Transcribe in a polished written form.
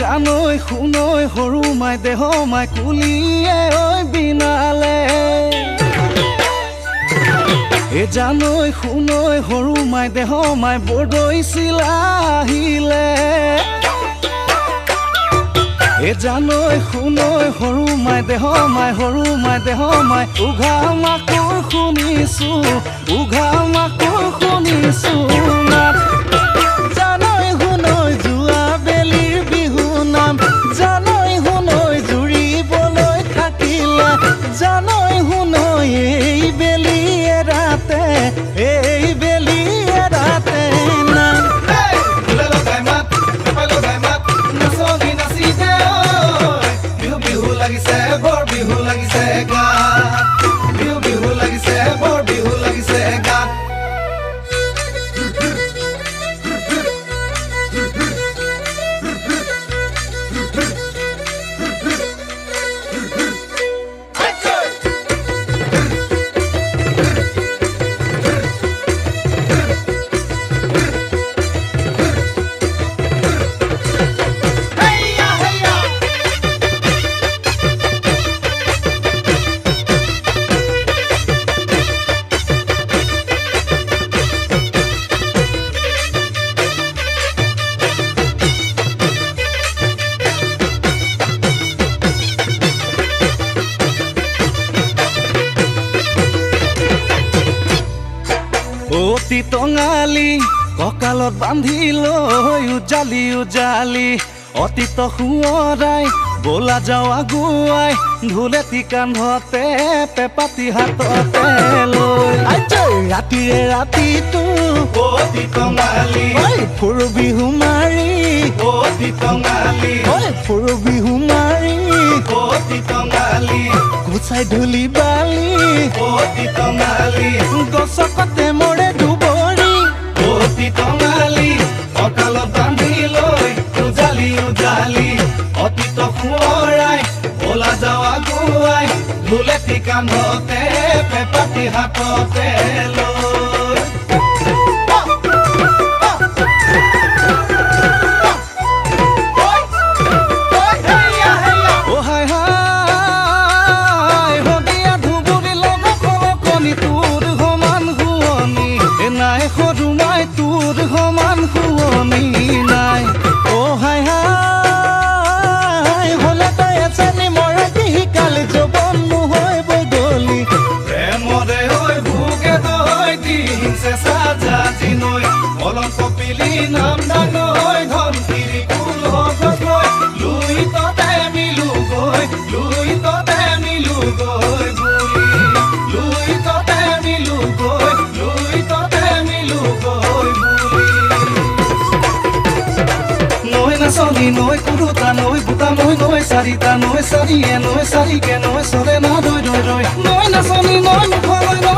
জানৈ শুনৈ সৰু মাই দেহ মাই কুলিয়ে ঐ বিনালে জানৈ শুনৈ সৰু মাই দেহ মাই বৰদৈ চিলা আহিলে জানৈ শুনৈ সৰু মাই দেহ মাই উঘা মাকৰ শুনিছো উঘা মাকৰ শুনিছো জানৈ শুনৈ যোৱা বেলিৰ বিহু নাম জানৈ শুনৈ জুৰিবলৈ থাকিলা জানৈ শুনৈ এই বেলি এৰাতে নাম লাগিছে বৰ বিহু লাগিছে গাত বিহু লাগিছে বৰ বিহু লাগিছে গাত অতি টঙালি কঁকালত বান্ধি লৈ উজালি উজালি অতীত সোঁৱৰাই বলা যাওঁ আগুৱাই ঢোলেটি কান্ধতে পেপাতি হাততে লৈ ৰাতিৰে ৰাতিটো অতি টঙালি ফুৰু বিহু মাৰি অতি টঙালি ফুৰু বিহু মাৰি অতি টঙালি গুচাই ধূলি বালি অতি টঙালি গছকতে মৰে দুবৰি অতি টঙালি কঁকালত বান্ধি লৈ উজালি উজালি অতীত সোঁৱৰাই বলা যাওঁ আগুৱাই ঢোলেটি কান্ধতে পেপাতি হাততে লৈ তোৰ সমান শুৱনি নাই অ' হাই হাই হ'লে তই এজনী মৰতি শিকালি যৌৱন নহয় বদলি প্ৰেমৰে হৈ ভোগে তই দিন চেঁচা জাতি নৈ অলপ কপিলি নাম ডাঙৈ ধনশিৰি কুল হকত লৈ লুই ততে মিলো গৈ বুলি লুই ততে মিলো গৈ নৈ নাচনি নৈ কুৰুতা নৈ বুটা নৈ চাৰিটা নৈ চাৰিয়ে নৈ চাৰিকে নৈ চলে না দৈ নৈ নাচনি নৈ মুখলৈ